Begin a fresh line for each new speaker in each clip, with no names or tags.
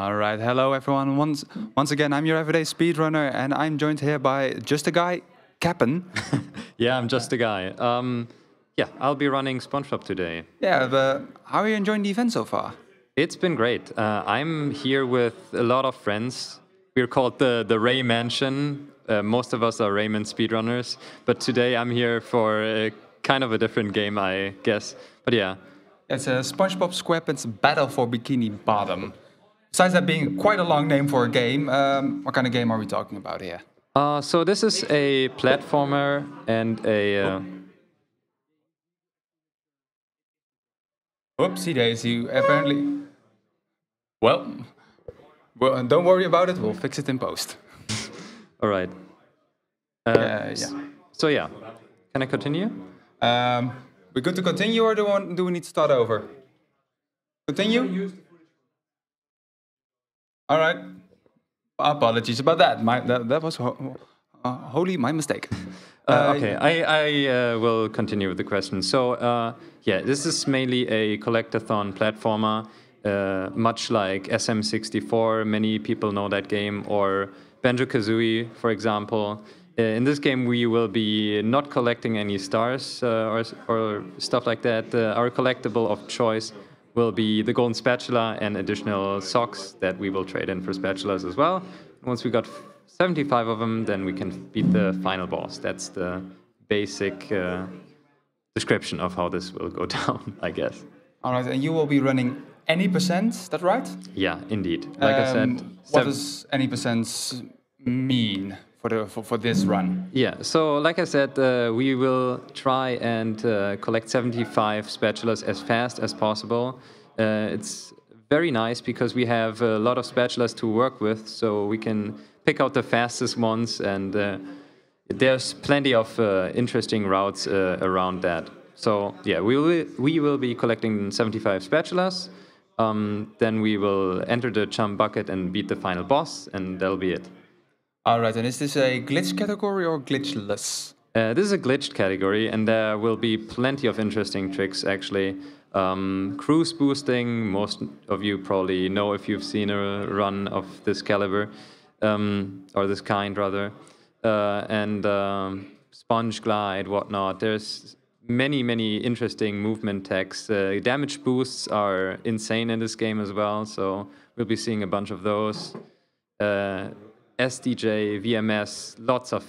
All right, hello everyone. Once again, I'm your everyday speedrunner, and I'm joined here by just a guy, Cap'n.
Yeah, I'm just a guy. Yeah, I'll be running Spongebob today.
Yeah, but how are you enjoying the event so far?
It's been great. I'm here with a lot of friends. We're called the Ray Mansion. Most of us are Rayman speedrunners, but today I'm here for kind of a different game, I guess. But yeah.
It's a Spongebob Squarepants Battle for Bikini Bottom. Besides that being quite a long name for a game, what kind of game are we talking about here?
So this is a platformer and a...
Oopsie daisy, apparently. Well, don't worry about it, we'll fix it in post.
All right.
Yeah.
So yeah, can I continue?
We're good to continue, or do we need to start over? Continue? All right. Apologies about that. That was wholly my mistake.
Okay, I will continue with the question. So, yeah, this is mainly a collectathon platformer, much like SM64. Many people know that game, or Banjo-Kazooie, for example. In this game, we will be not collecting any stars or stuff like that. Our collectible of choice will be the golden spatula and additional socks that we will trade in for spatulas as well. Once we got 75 of them, then we can beat the final boss. That's the basic description of how this will go down, I guess.
All right, and you will be running any percent, is that right?
Yeah, indeed. Like I said...
What does any percent mean for this run?
Yeah, so like I said, we will try and collect 75 spatulas as fast as possible. It's very nice because we have a lot of spatulas to work with, so we can pick out the fastest ones, and there's plenty of interesting routes around that. So yeah, we will be collecting 75 spatulas. Then we will enter the chum bucket and beat the final boss, and that'll be it.
All right, and is this a glitch category or glitchless?
This is a glitched category, and there will be plenty of interesting tricks, actually. Cruise boosting, most of you probably know if you've seen a run of this caliber, or this kind, rather. And sponge glide, whatnot. There's many interesting movement techs. Damage boosts are insane in this game as well, so we'll be seeing a bunch of those. SDJ, VMS, lots of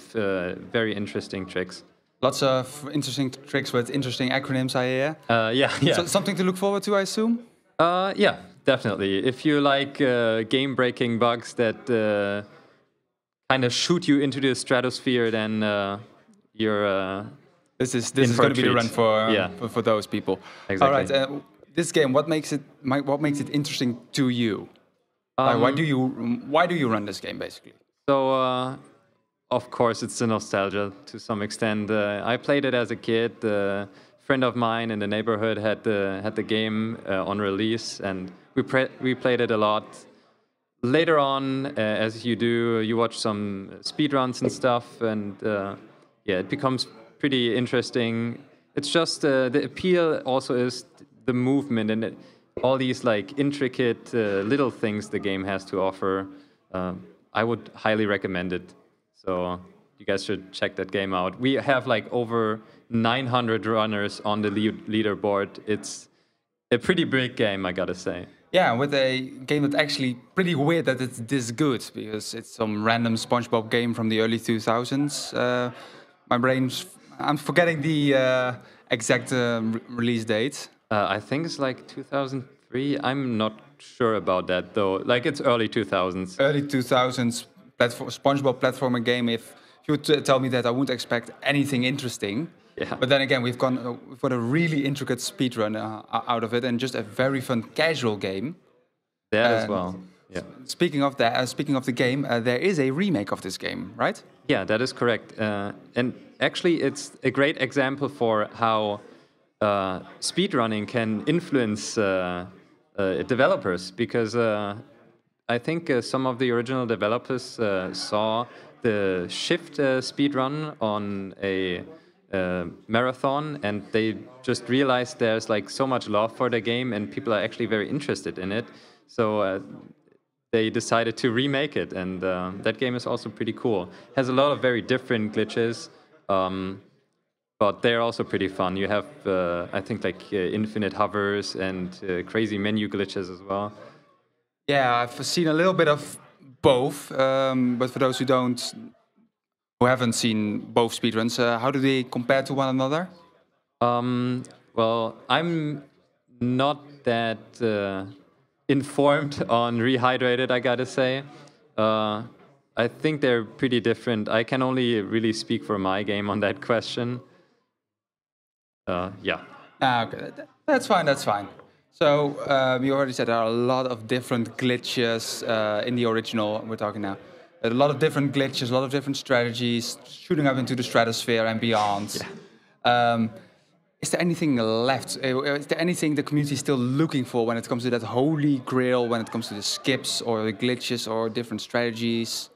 very interesting tricks.
Lots of interesting tricks with interesting acronyms, I hear.
Yeah.
So, something to look forward to, I assume?
Yeah, definitely. If you like game-breaking bugs that kind of shoot you into the stratosphere, then you're
This is going to be the run for those people.
Exactly.
All right. This game, what makes it interesting to you? Why do you run this game, basically?
So, of course, it's the nostalgia to some extent. I played it as a kid. A friend of mine in the neighborhood had the game on release, and we played it a lot. Later on, as you do, you watch some speedruns and stuff, and yeah, it becomes pretty interesting. It's just the appeal also is the movement and all these like intricate little things the game has to offer. I would highly recommend it. So you guys should check that game out. We have like over 900 runners on the leaderboard. It's a pretty big game, I gotta say.
Yeah, with a game that's actually pretty weird that it's this good, because it's some random SpongeBob game from the early 2000s. I'm forgetting the exact release date.
I think it's like 2003. I'm not sure about that, though. Like, it's early 2000s.
Early 2000s SpongeBob platformer game. If you would tell me that, I wouldn't expect anything interesting.
Yeah.
But then again, we've got a really intricate speedrun out of it, and just a very fun casual game.
That as well. Yeah.
Speaking of that, speaking of the game, there is a remake of this game, right?
Yeah, that is correct. And actually, it's a great example for how speedrunning can influence developers, because I think some of the original developers saw the Shift speedrun on a marathon, and they just realized there's like so much love for the game, and people are actually very interested in it. So they decided to remake it, and that game is also pretty cool. Has a lot of very different glitches, but they're also pretty fun. You have, I think, like infinite hovers and crazy menu glitches as well.
Yeah, I've seen a little bit of both, but for those who haven't seen both speedruns, how do they compare to one another?
Well, I'm not that informed on Rehydrated, I gotta say. I think they're pretty different. I can only really speak for my game on that question. Yeah.
Okay, that's fine. That's fine. So you already said there are a lot of different glitches in the original. We're talking now. A lot of different glitches, a lot of different strategies, shooting up into the stratosphere and beyond. Yeah. Is there anything left? Is there anything the community is still looking for when it comes to that holy grail, when it comes to the skips or the glitches or different strategies?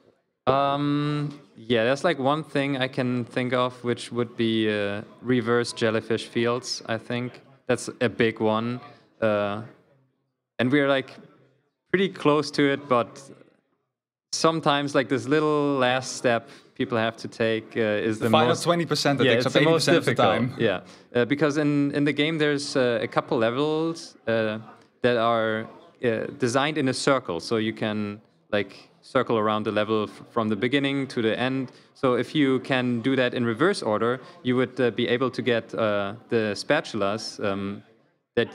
Yeah, there's like one thing I can think of, which would be reverse jellyfish fields, I think. That's a big one. And we're like pretty close to it, but sometimes like this little last step people have to take is the
final
most
20% that
yeah,
takes
it's
up
the most
80% of the
difficult.
time.
Yeah, because in the game there's a couple levels that are designed in a circle, so you can like circle around the level from the beginning to the end. So if you can do that in reverse order, you would be able to get the spatulas that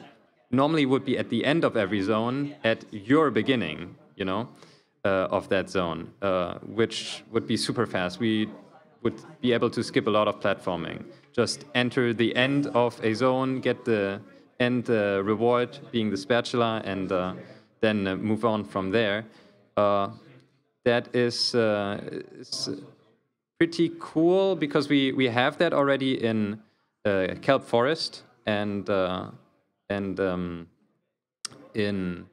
normally would be at the end of every zone at your beginning, you know, of that zone, which would be super fast. We would be able to skip a lot of platforming. Just enter the end of a zone, get the end reward being the spatula, and then move on from there. That is pretty cool because we have that already in Kelp Forest and in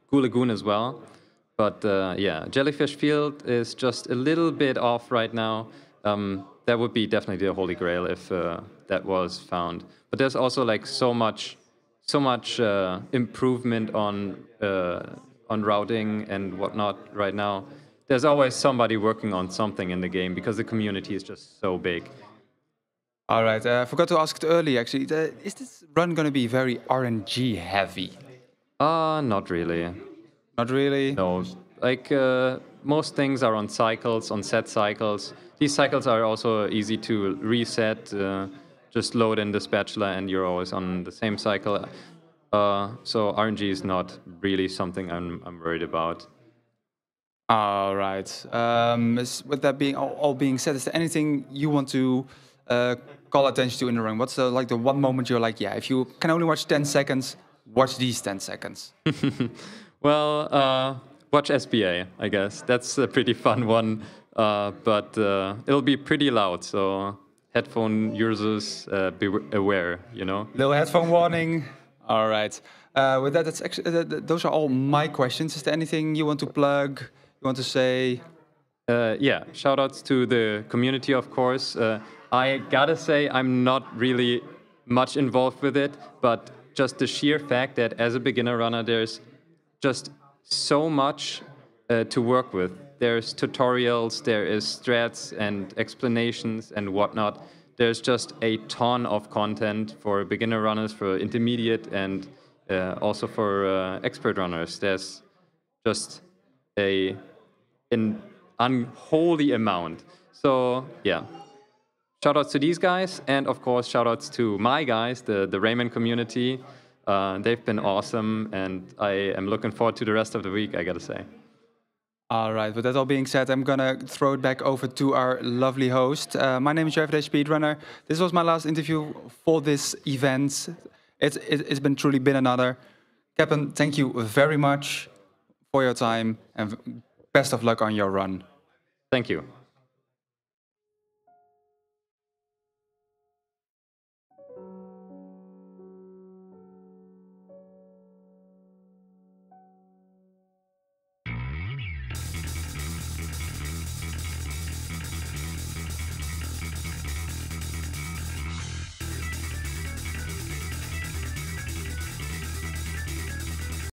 Goo Lagoon as well. But yeah, Jellyfish Field is just a little bit off right now. That would be definitely the holy grail if that was found. But there's also like so much improvement on routing and whatnot right now. There's always somebody working on something in the game because the community is just so big.
All right, I forgot to ask it earlier actually. Is this run going to be very RNG heavy?
Not really.
Not really?
No, like most things are on cycles, on set cycles. These cycles are also easy to reset. Just load in the spatula and you're always on the same cycle. So RNG is not really something I'm worried about.
All right. With that being all being said, is there anything you want to call attention to in the run? What's like the one moment you're like, yeah, if you can only watch 10 seconds, watch these 10 seconds?
Well, watch SBA, I guess. That's a pretty fun one, but it'll be pretty loud, so headphone users be aware, you know?
Little headphone warning. All right. With that, that's actually, those are all my questions. Is there anything you want to plug, you want to say?
Yeah, shout-outs to the community, of course. I gotta say, I'm not really much involved with it, but just the sheer fact that as a beginner runner, there's just so much to work with. There's tutorials, there is strats and explanations and whatnot. There's just a ton of content for beginner runners, for intermediate, and also for expert runners. There's just an unholy amount. So yeah, shoutouts to these guys, and of course shoutouts to my guys, the Rayman community. They've been awesome, and I am looking forward to the rest of the week, I gotta say.
All right, with that all being said, I'm gonna throw it back over to our lovely host. My name is BfBB Speedrunner. This was my last interview for this event. It's truly been another. Captain, thank you very much for your time, and best of luck on your run.
Thank you.